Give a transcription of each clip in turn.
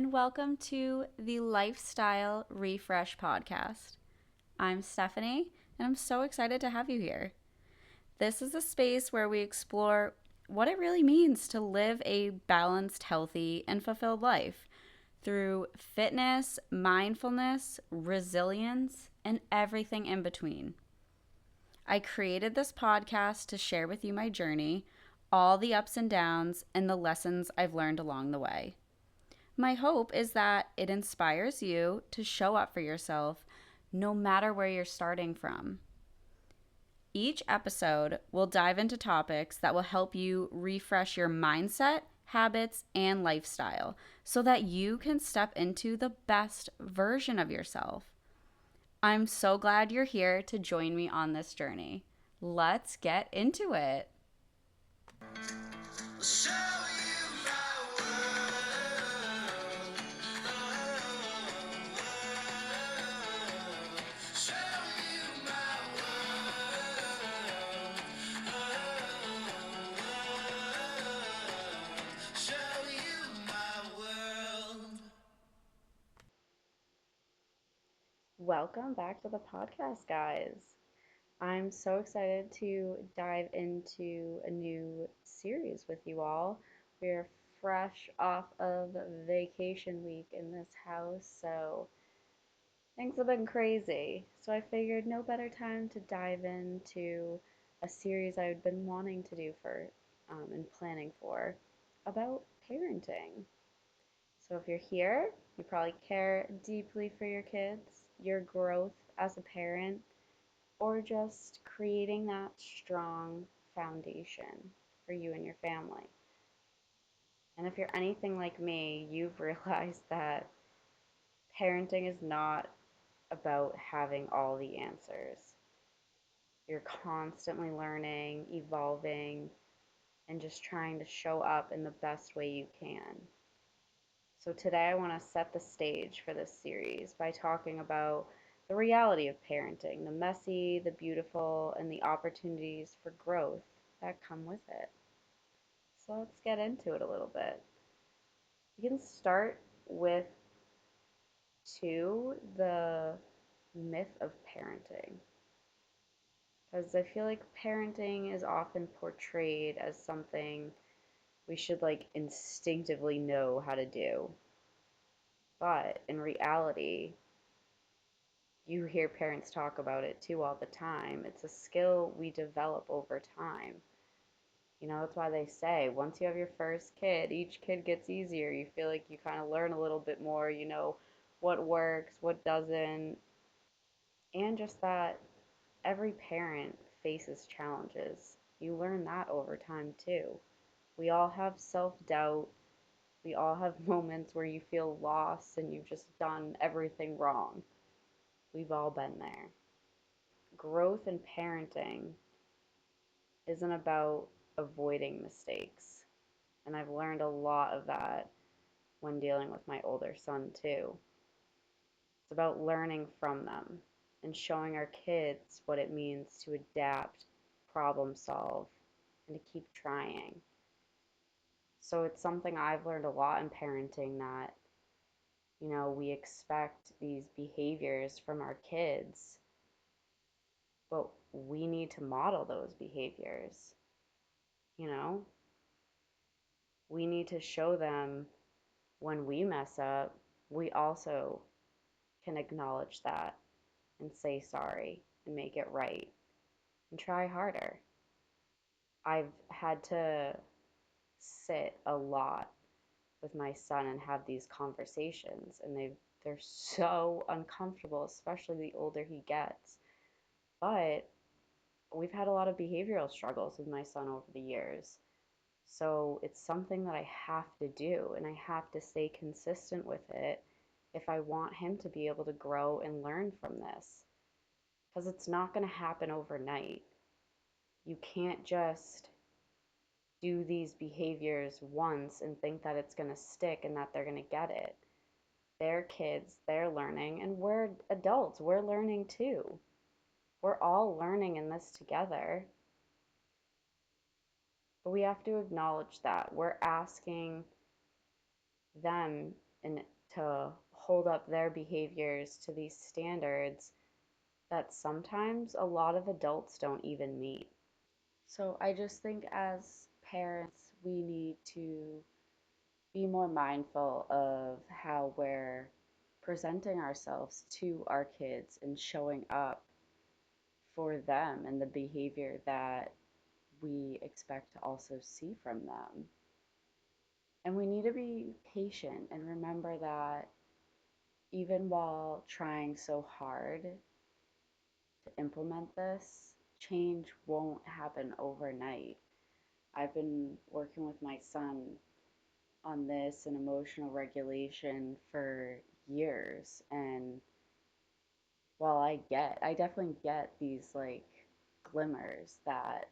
and welcome to the Lifestyle Refresh Podcast. I'm Stephanie, and I'm so excited to have you here. This is a space where we explore what it really means to live a balanced, healthy, and fulfilled life through fitness, mindfulness, resilience, and everything in between. I created this podcast to share with you my journey, all the ups and downs, and the lessons I've learned along the way. My hope is that it inspires you to show up for yourself no matter where you're starting from. Each episode will dive into topics that will help you refresh your mindset, habits, and lifestyle so that you can step into the best version of yourself. I'm so glad you're here to join me on this journey. Let's get into it. Welcome back to the podcast, guys. I'm so excited to dive into a new series with you all. We're fresh off of vacation week in this house, so things have been crazy. So I figured no better time to dive into a series I've been wanting to do for and planning for about parenting. So if you're here, you probably care deeply for your kids, your growth as a parent, or just creating that strong foundation for you and your family. And if you're anything like me, you've realized that parenting is not about having all the answers. You're constantly learning, evolving, and just trying to show up in the best way you can. So today I want to set the stage for this series by talking about the reality of parenting, the messy, the beautiful, and the opportunities for growth that come with it. So let's get into it a little bit. We can start with the myth of parenting. Because I feel like parenting is often portrayed as something we should like instinctively know how to do. But in reality, you hear parents talk about it too all the time. It's a skill we develop over time. That's why they say once you have your first kid, each kid gets easier. You feel like you kind of learn a little bit more, what works, what doesn't, and just that every parent faces challenges. You learn that over time too. We all have self doubt. We all have moments where you feel lost and you've just done everything wrong. We've all been there. Growth in parenting isn't about avoiding mistakes. And I've learned a lot of that when dealing with my older son, too. It's about learning from them and showing our kids what it means to adapt, problem solve, and to keep trying. So it's something I've learned a lot in parenting that, we expect these behaviors from our kids, but we need to model those behaviors, you know? We need to show them when we mess up, we also can acknowledge that and say sorry and make it right and try harder. I've had to sit a lot with my son and have these conversations, and they're so uncomfortable, especially the older he gets. But we've had a lot of behavioral struggles with my son over the years. So it's something that I have to do, and I have to stay consistent with it if I want him to be able to grow and learn from this. Because it's not going to happen overnight. You can't just do these behaviors once and think that it's going to stick and that they're going to get it. They're kids, they're learning, and we're adults, we're learning too. We're all learning in this together. But we have to acknowledge that we're asking them and to hold up their behaviors to these standards that sometimes a lot of adults don't even meet. So I just think as parents, we need to be more mindful of how we're presenting ourselves to our kids and showing up for them and the behavior that we expect to also see from them. And we need to be patient and remember that even while trying so hard to implement this, change won't happen overnight. I've been working with my son on this and emotional regulation for years. And while I definitely get these like glimmers that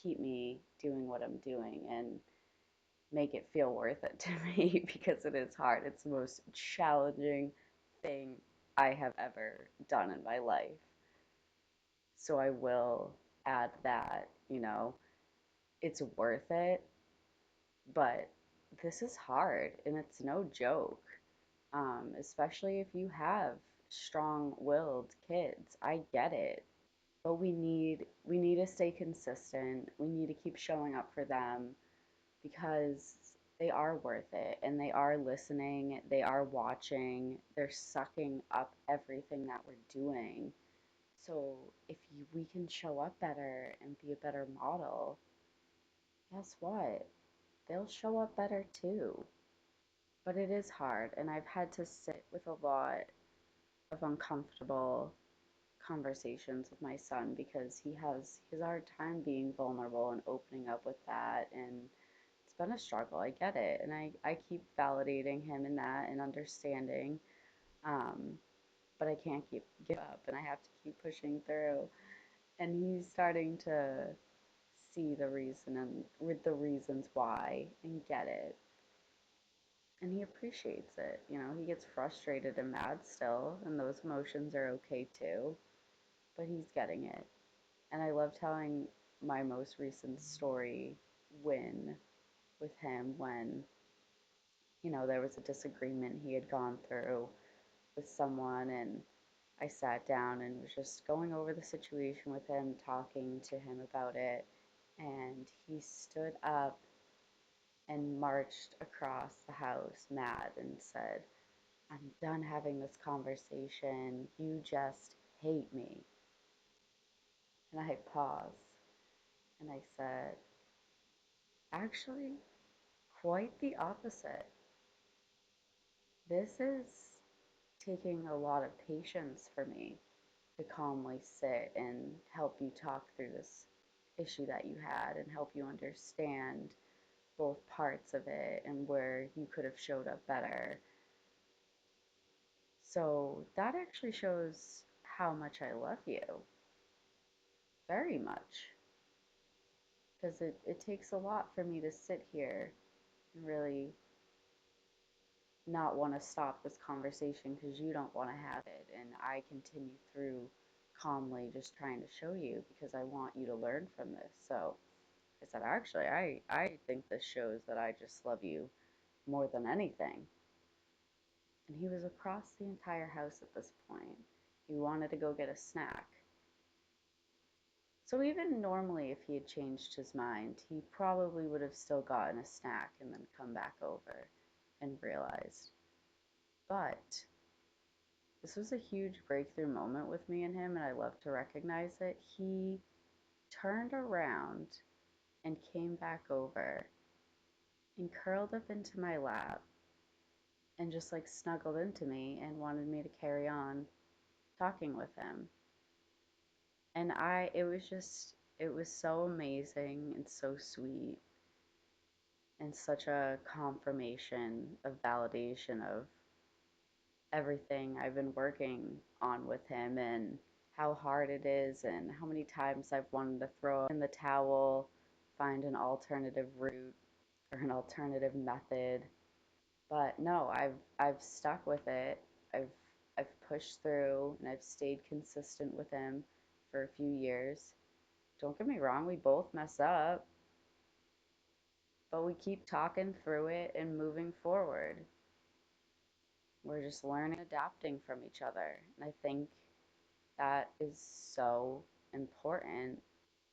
keep me doing what I'm doing and make it feel worth it to me because it is hard. It's the most challenging thing I have ever done in my life. So I will add that, it's worth it, but this is hard and it's no joke, especially if you have strong-willed kids. I get it, but we need to stay consistent. We need to keep showing up for them because they are worth it and they are listening, they are watching, they're sucking up everything that we're doing. So if we can show up better and be a better model, guess what? They'll show up better too. But it is hard, and I've had to sit with a lot of uncomfortable conversations with my son because he has a hard time being vulnerable and opening up with that, and it's been a struggle. I get it, and I keep validating him in that and understanding, um, but I can't keep give up, and I have to keep pushing through. And he's starting to see the reason and with the reasons why and get it. And he appreciates it. He gets frustrated and mad still, and those emotions are okay too, but he's getting it. And I love telling my most recent story win with him when, there was a disagreement he had gone through with someone, and I sat down and was just going over the situation with him, talking to him about it, and he stood up and marched across the house mad and said, "I'm done having this conversation. You just hate me." And I paused and I said, "Actually, quite the opposite. This is taking a lot of patience for me to calmly sit and help you talk through this issue that you had and help you understand both parts of it and where you could have showed up better." So that actually shows how much I love you, very much, because it takes a lot for me to sit here and really not want to stop this conversation because you don't want to have it. And I continue through calmly just trying to show you because I want you to learn from this. So I said, "Actually, I think this shows that I just love you more than anything." And he was across the entire house at this point. He wanted to go get a snack. So even normally, if he had changed his mind, he probably would have still gotten a snack and then come back over and realized. But this was a huge breakthrough moment with me and him, and I love to recognize it. He turned around and came back over and curled up into my lap and just like snuggled into me and wanted me to carry on talking with him. And it was so amazing and so sweet and such a confirmation of validation of everything I've been working on with him and how hard it is and how many times I've wanted to throw in the towel, find an alternative route or an alternative method. But no, I've stuck with it. I've I've pushed through and I've stayed consistent with him for a few years. Don't get me wrong, we both mess up, but we keep talking through it and moving forward. We're just learning, adapting from each other. And I think that is so important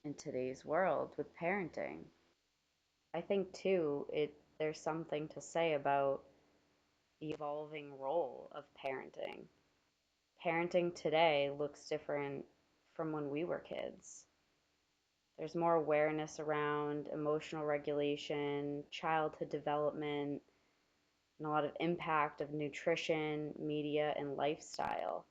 in today's world with parenting. I think too, there's something to say about the evolving role of parenting. Parenting today looks different from when we were kids. There's more awareness around emotional regulation, childhood development, and a lot of impact of nutrition, media, and lifestyle.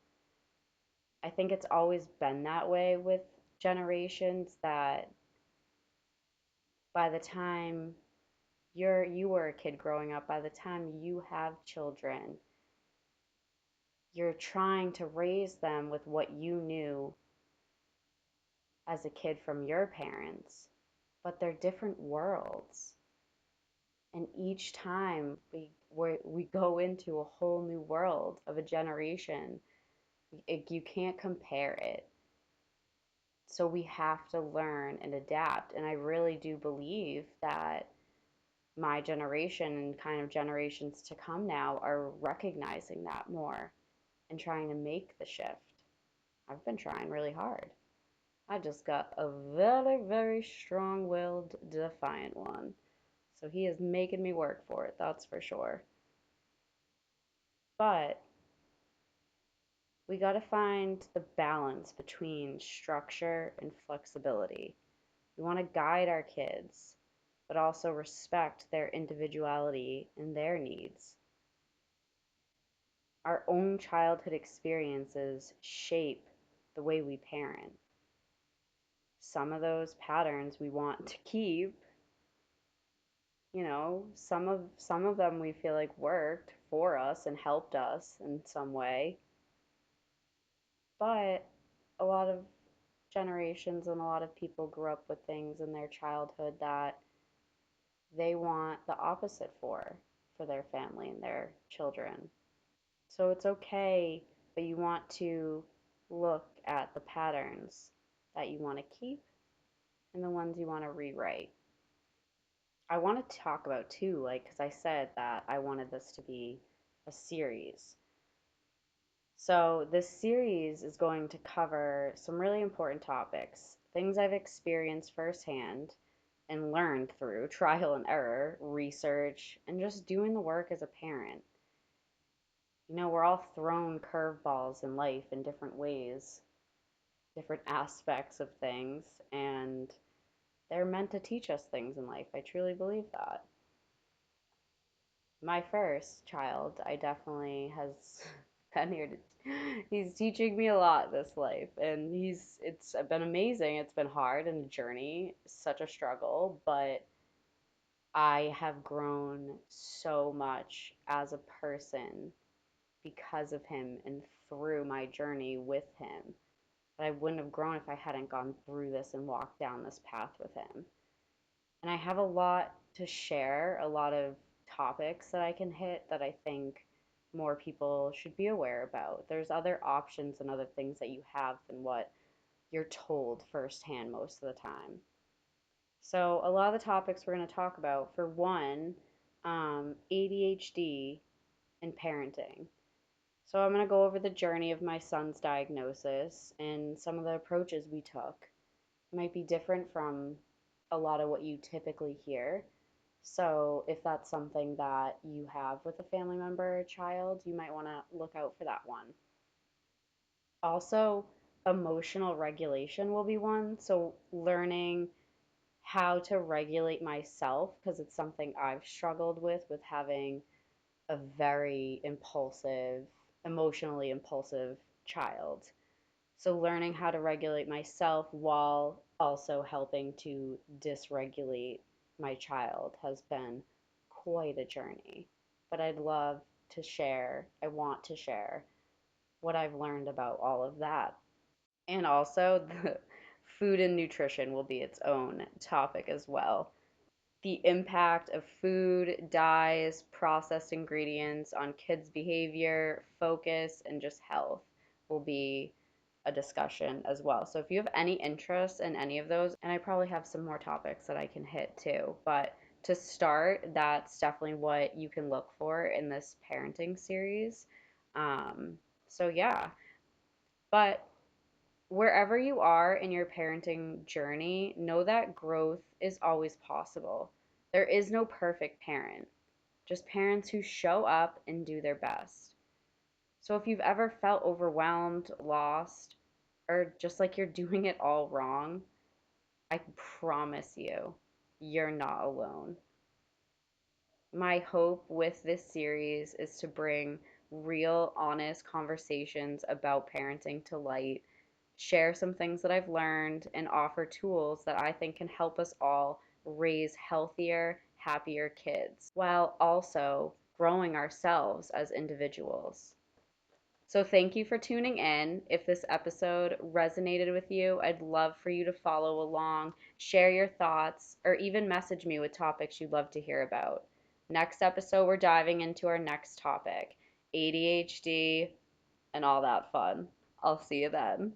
I think it's always been that way with generations that by the time you were a kid growing up, by the time you have children, you're trying to raise them with what you knew as a kid from your parents, but they're different worlds. And each time we go into a whole new world of a generation, you can't compare it. So we have to learn and adapt. And I really do believe that my generation and kind of generations to come now are recognizing that more and trying to make the shift. I've been trying really hard. I just got a very, very strong willed, defiant one. So he is making me work for it, that's for sure. But we got to find the balance between structure and flexibility. We want to guide our kids, but also respect their individuality and their needs. Our own childhood experiences shape the way we parent. Some of those patterns we want to keep, some of them we feel like worked for us and helped us in some way, but a lot of generations and a lot of people grew up with things in their childhood that they want the opposite for their family and their children. So it's okay, but you want to look at the patterns that you want to keep and the ones you want to rewrite. I want to talk about too, like, because I said that I wanted this to be a series. So, this series is going to cover some really important topics, things I've experienced firsthand and learned through trial and error, research, and just doing the work as a parent. We're all thrown curveballs in life in different ways, different aspects of things, and they're meant to teach us things in life. I truly believe that. My first child, I definitely has been here to, he's teaching me a lot this life, and it's been amazing. It's been hard and a journey, such a struggle, but I have grown so much as a person because of him and through my journey with him. But I wouldn't have grown if I hadn't gone through this and walked down this path with him. And I have a lot to share, a lot of topics that I can hit that I think more people should be aware about. There's other options and other things that you have than what you're told firsthand most of the time. So, a lot of the topics we're going to talk about, for one, ADHD and parenting. So, I'm going to go over the journey of my son's diagnosis and some of the approaches we took. It might be different from a lot of what you typically hear. So, if that's something that you have with a family member or child, you might want to look out for that one. Also, emotional regulation will be one. So, learning how to regulate myself because it's something I've struggled with having a very impulsive, emotionally impulsive child. So, learning how to regulate myself while also helping to dysregulate my child has been quite a journey. But I want to share what I've learned about all of that. And also, the food and nutrition will be its own topic as well. The impact of food, dyes, processed ingredients on kids' behavior, focus, and just health will be a discussion as well. So if you have any interest in any of those, and I probably have some more topics that I can hit too, but to start, that's definitely what you can look for in this parenting series. Um, so yeah, but wherever you are in your parenting journey, know that growth is always possible. There is no perfect parent, just parents who show up and do their best. So if you've ever felt overwhelmed, lost, or just like you're doing it all wrong, I promise you, you're not alone. My hope with this series is to bring real, honest conversations about parenting to light, share some things that I've learned, and offer tools that I think can help us all raise healthier, happier kids while also growing ourselves as individuals. So, thank you for tuning in. If this episode resonated with you, I'd love for you to follow along, share your thoughts, or even message me with topics you'd love to hear about. Next episode, we're diving into our next topic, ADHD and all that fun. I'll see you then.